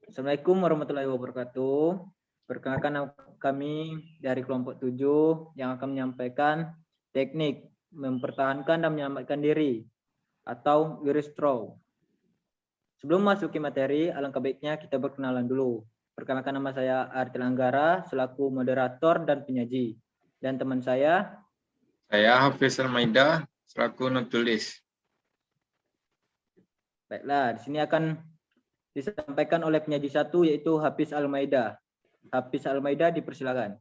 Assalamualaikum warahmatullahi wabarakatuh. Perkenalkan kami dari kelompok 7 yang akan menyampaikan teknik mempertahankan dan menyelamatkan diri atau withdraw. Sebelum masuki materi, alangkah baiknya kita berkenalan dulu. Perkenalkan, nama saya Artil Anggara selaku moderator dan penyaji. Dan teman saya Hafiz Almaida selaku nutulis. Baiklah, di sini akan disampaikan oleh penyaji satu yaitu Hafiz Almaida. Hafiz Almaida, dipersilakan.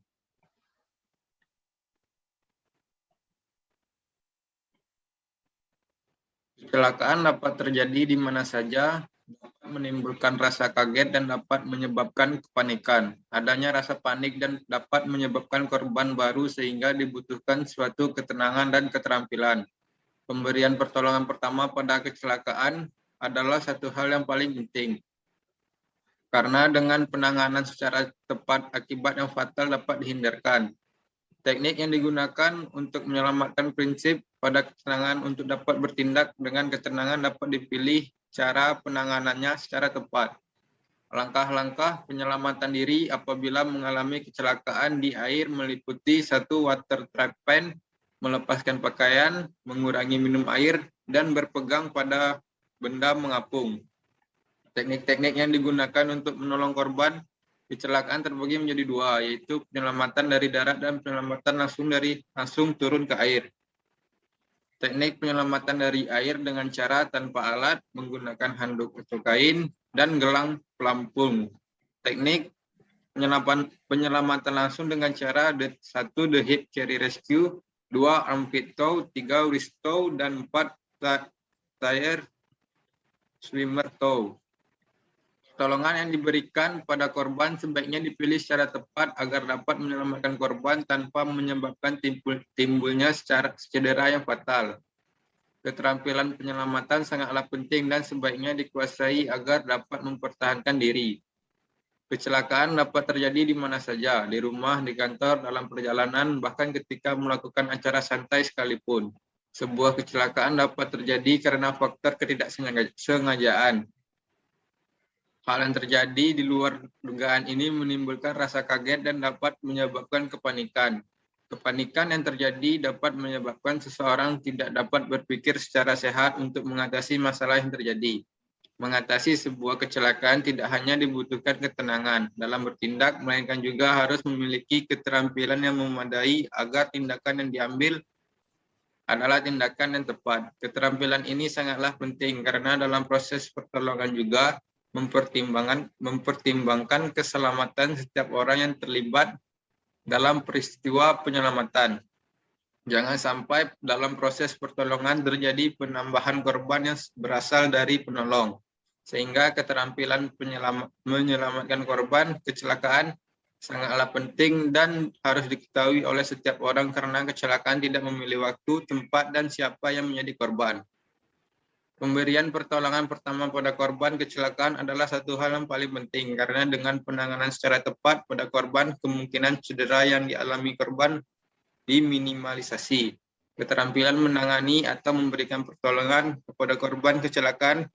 Kecelakaan dapat terjadi di mana saja, dapat menimbulkan rasa kaget dan dapat menyebabkan kepanikan. Adanya rasa panik dan dapat menyebabkan korban baru sehingga dibutuhkan suatu ketenangan dan keterampilan. Pemberian pertolongan pertama pada kecelakaan adalah satu hal yang paling penting. Karena dengan penanganan secara tepat, akibat yang fatal dapat dihindarkan. Teknik yang digunakan untuk menyelamatkan prinsip pada ketenangan untuk dapat bertindak dengan ketenangan dapat dipilih cara penanganannya secara tepat. Langkah-langkah penyelamatan diri apabila mengalami kecelakaan di air meliputi 1. Water trap pen, melepaskan pakaian, mengurangi minum air, dan berpegang pada benda mengapung. Teknik-teknik yang digunakan untuk menolong korban kecelakaan terbagi menjadi dua, yaitu penyelamatan dari darat dan penyelamatan langsung turun ke air. Teknik penyelamatan dari air dengan cara tanpa alat, menggunakan handuk atau kain, dan gelang pelampung. Teknik penyelamatan langsung dengan cara 1. The hip carry rescue, 2. arm pit tow, 3. wrist tow, dan 4. tire swimmer tow. Pertolongan yang diberikan pada korban sebaiknya dipilih secara tepat agar dapat menyelamatkan korban tanpa menyebabkan timbulnya cedera yang fatal. Keterampilan penyelamatan sangatlah penting dan sebaiknya dikuasai agar dapat mempertahankan diri. Kecelakaan dapat terjadi di mana saja, di rumah, di kantor, dalam perjalanan, bahkan ketika melakukan acara santai sekalipun. Sebuah kecelakaan dapat terjadi karena faktor ketidaksengajaan. Hal yang terjadi di luar dugaan ini menimbulkan rasa kaget dan dapat menyebabkan kepanikan. Kepanikan yang terjadi dapat menyebabkan seseorang tidak dapat berpikir secara sehat untuk mengatasi masalah yang terjadi. Mengatasi sebuah kecelakaan tidak hanya dibutuhkan ketenangan dalam bertindak, melainkan juga harus memiliki keterampilan yang memadai agar tindakan yang diambil adalah tindakan yang tepat. Keterampilan ini sangatlah penting karena dalam proses pertolongan juga mempertimbangkan keselamatan setiap orang yang terlibat dalam peristiwa penyelamatan. Jangan sampai dalam proses pertolongan terjadi penambahan korban yang berasal dari penolong, sehingga keterampilan menyelamatkan korban kecelakaan sangatlah penting dan harus diketahui oleh setiap orang karena kecelakaan tidak memilih waktu, tempat, dan siapa yang menjadi korban. Pemberian pertolongan pertama pada korban kecelakaan adalah satu hal yang paling penting karena dengan penanganan secara tepat pada korban, kemungkinan cedera yang dialami korban diminimalisasi. Keterampilan menangani atau memberikan pertolongan kepada korban kecelakaan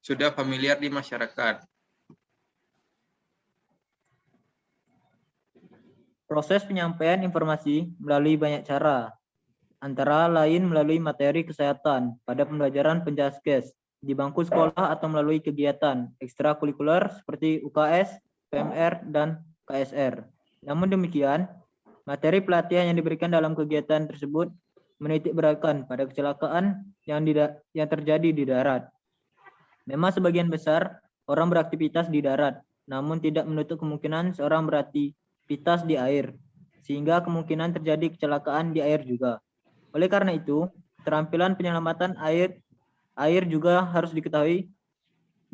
sudah familiar di masyarakat. Proses penyampaian informasi melalui banyak cara, antara lain melalui materi kesehatan pada pembelajaran penjaskes di bangku sekolah atau melalui kegiatan ekstrakurikuler seperti UKS, PMR, dan KSR. Namun demikian, materi pelatihan yang diberikan dalam kegiatan tersebut menitik beratkan pada kecelakaan yang terjadi di darat. Memang sebagian besar orang beraktivitas di darat, namun tidak menutup kemungkinan seorang beraktivitas di air, sehingga kemungkinan terjadi kecelakaan di air juga. Oleh karena itu, keterampilan penyelamatan air juga harus diketahui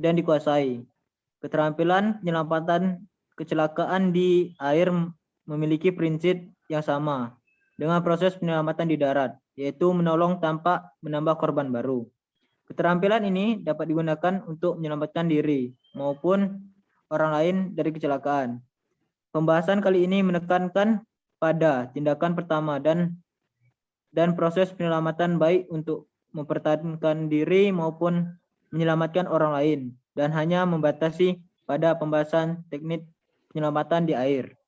dan dikuasai. Keterampilan penyelamatan kecelakaan di air memiliki prinsip yang sama dengan proses penyelamatan di darat, yaitu menolong tanpa menambah korban baru. Keterampilan ini dapat digunakan untuk menyelamatkan diri maupun orang lain dari kecelakaan. Pembahasan kali ini menekankan pada tindakan pertama dan proses penyelamatan baik untuk mempertahankan diri maupun menyelamatkan orang lain dan hanya membatasi pada pembahasan teknik penyelamatan di air.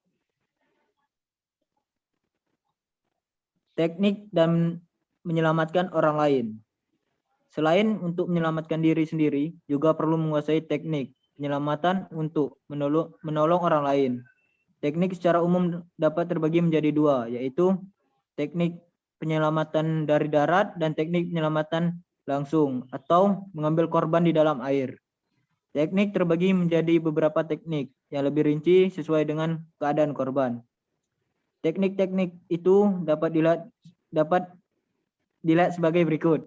Teknik dan menyelamatkan orang lain. Selain untuk menyelamatkan diri sendiri, juga perlu menguasai teknik penyelamatan untuk menolong orang lain. Teknik secara umum dapat terbagi menjadi dua, yaitu teknik penyelamatan dari darat dan teknik penyelamatan langsung atau mengambil korban di dalam air. Teknik terbagi menjadi beberapa teknik yang lebih rinci sesuai dengan keadaan korban. Teknik-teknik itu dapat dilihat sebagai berikut.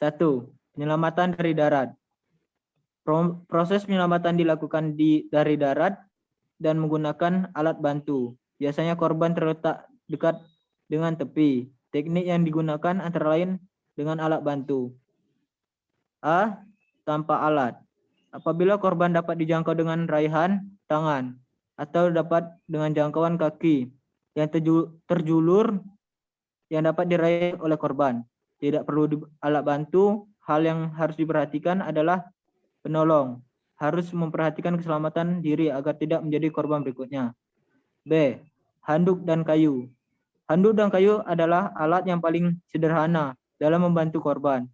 1. Penyelamatan dari darat. Proses penyelamatan dilakukan dari darat dan menggunakan alat bantu. Biasanya korban terletak dekat dengan tepi. Teknik yang digunakan antara lain dengan alat bantu. A. Tanpa alat. Apabila korban dapat dijangkau dengan raihan tangan atau dapat dengan jangkauan kaki yang terjulur yang dapat diraih oleh korban. Tidak perlu alat bantu. Hal yang harus diperhatikan adalah penolong harus memperhatikan keselamatan diri agar tidak menjadi korban berikutnya. B. Handuk dan kayu. Handuk dan kayu adalah alat yang paling sederhana dalam membantu korban.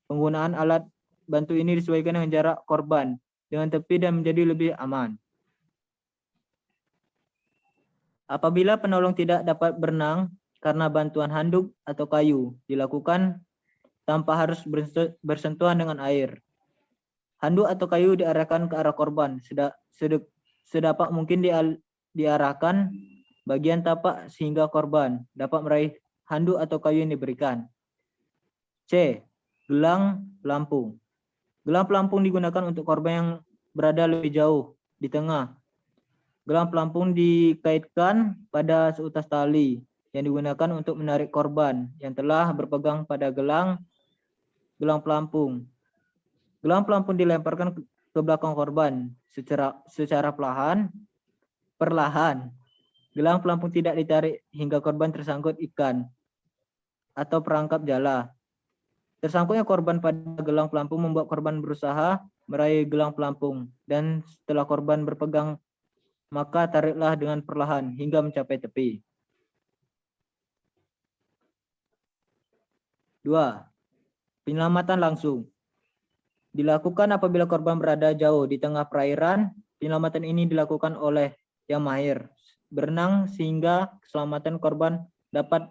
Penggunaan alat bantu ini disesuaikan dengan jarak korban dengan tepi dan menjadi lebih aman. Apabila penolong tidak dapat berenang karena bantuan handuk atau kayu dilakukan tanpa harus bersentuhan dengan air. Handuk atau kayu diarahkan ke arah korban. Sedapat mungkin diarahkan bagian tapak sehingga korban dapat meraih handuk atau kayu yang diberikan. C. Gelang pelampung. Gelang pelampung digunakan untuk korban yang berada lebih jauh di tengah. Gelang pelampung dikaitkan pada seutas tali yang digunakan untuk menarik korban yang telah berpegang pada gelang pelampung. Gelang pelampung dilemparkan ke belakang korban secara perlahan. Gelang pelampung tidak ditarik hingga korban tersangkut ikan atau perangkap jala. Tersangkutnya korban pada gelang pelampung membuat korban berusaha meraih gelang pelampung, dan setelah korban berpegang, maka tariklah dengan perlahan hingga mencapai tepi. 2. Penyelamatan langsung. Dilakukan apabila korban berada jauh di tengah perairan. Penyelamatan ini dilakukan oleh yang mahir berenang sehingga keselamatan korban dapat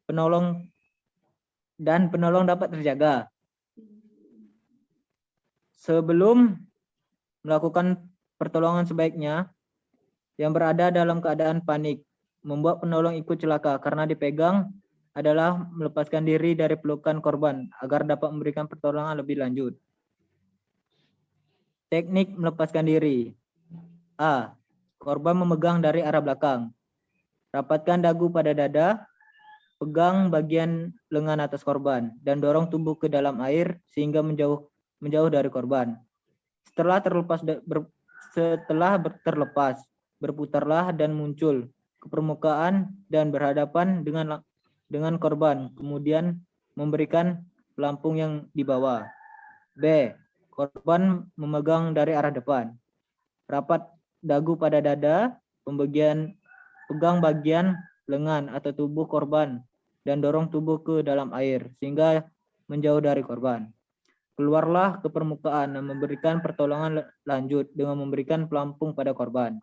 penolong dapat terjaga. Sebelum melakukan pertolongan, sebaiknya yang berada dalam keadaan panik membuat penolong ikut celaka karena dipegang adalah melepaskan diri dari pelukan korban agar dapat memberikan pertolongan lebih lanjut. Teknik melepaskan diri. A. Korban memegang dari arah belakang. Rapatkan dagu pada dada, pegang bagian lengan atas korban, dan dorong tubuh ke dalam air sehingga menjauh dari korban. Setelah terlepas, berputarlah dan muncul ke permukaan dan berhadapan dengan korban, kemudian memberikan pelampung yang dibawa. B. Korban memegang dari arah depan. Rapat dagu pada dada, pegang bagian lengan atau tubuh korban dan dorong tubuh ke dalam air sehingga menjauh dari korban. Keluarlah ke permukaan dan memberikan pertolongan lanjut dengan memberikan pelampung pada korban.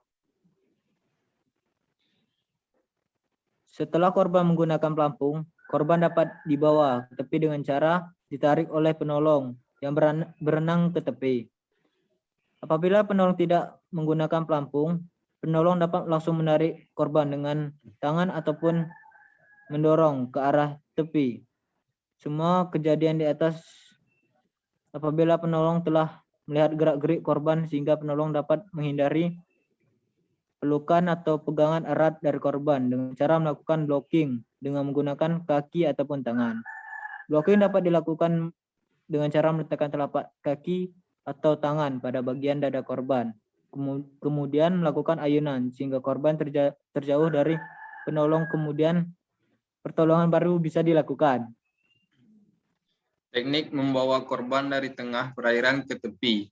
Setelah korban menggunakan pelampung, korban dapat dibawa ke tepi dengan cara ditarik oleh penolong yang berenang ke tepi. Apabila penolong tidak menggunakan pelampung, penolong dapat langsung menarik korban dengan tangan ataupun mendorong ke arah tepi. Semua kejadian di atas apabila penolong telah melihat gerak-gerik korban sehingga penolong dapat menghindari pelukan atau pegangan erat dari korban dengan cara melakukan blocking dengan menggunakan kaki ataupun tangan. Blocking dapat dilakukan dengan cara meletakkan telapak kaki atau tangan pada bagian dada korban. Kemudian melakukan ayunan sehingga korban terjauh dari penolong, kemudian pertolongan baru bisa dilakukan. Teknik membawa korban dari tengah perairan ke tepi.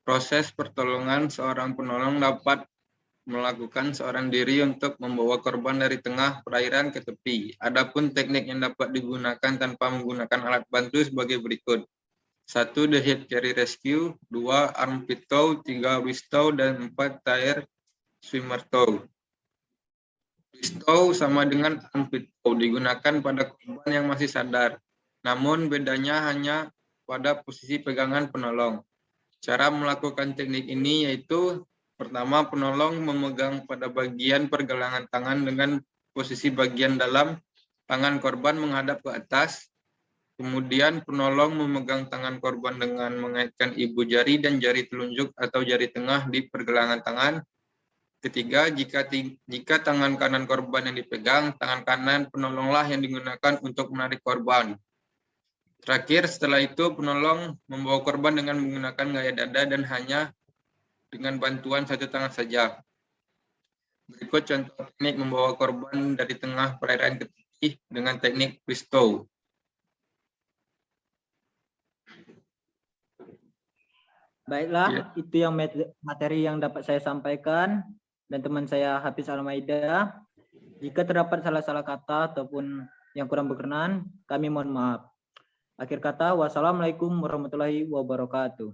Proses pertolongan seorang penolong dapat melakukan seorang diri untuk membawa korban dari tengah perairan ke tepi. Adapun teknik yang dapat digunakan tanpa menggunakan alat bantu sebagai berikut. 1. The head carry rescue. 2. Arm pit tow. 3. Wrist tow. Dan 4. Tire swimmer tow. Wrist tow sama dengan arm pit tow digunakan pada korban yang masih sadar. Namun bedanya hanya pada posisi pegangan penolong. Cara melakukan teknik ini yaitu pertama, penolong memegang pada bagian pergelangan tangan dengan posisi bagian dalam tangan korban menghadap ke atas. Kemudian penolong memegang tangan korban dengan mengaitkan ibu jari dan jari telunjuk atau jari tengah di pergelangan tangan. Ketiga, jika tangan kanan korban yang dipegang, tangan kanan penolonglah yang digunakan untuk menarik korban. Terakhir, setelah itu penolong membawa korban dengan menggunakan gaya dada dan hanya dengan bantuan satu tangan saja. Berikut contoh teknik membawa korban dari tengah perairan ke tepi dengan teknik wrist tow. Baiklah, itu yang materi yang dapat saya sampaikan dan teman saya Hafiz Almaida. Jika terdapat salah-salah kata ataupun yang kurang berkenan, kami mohon maaf. Akhir kata, wassalamualaikum warahmatullahi wabarakatuh.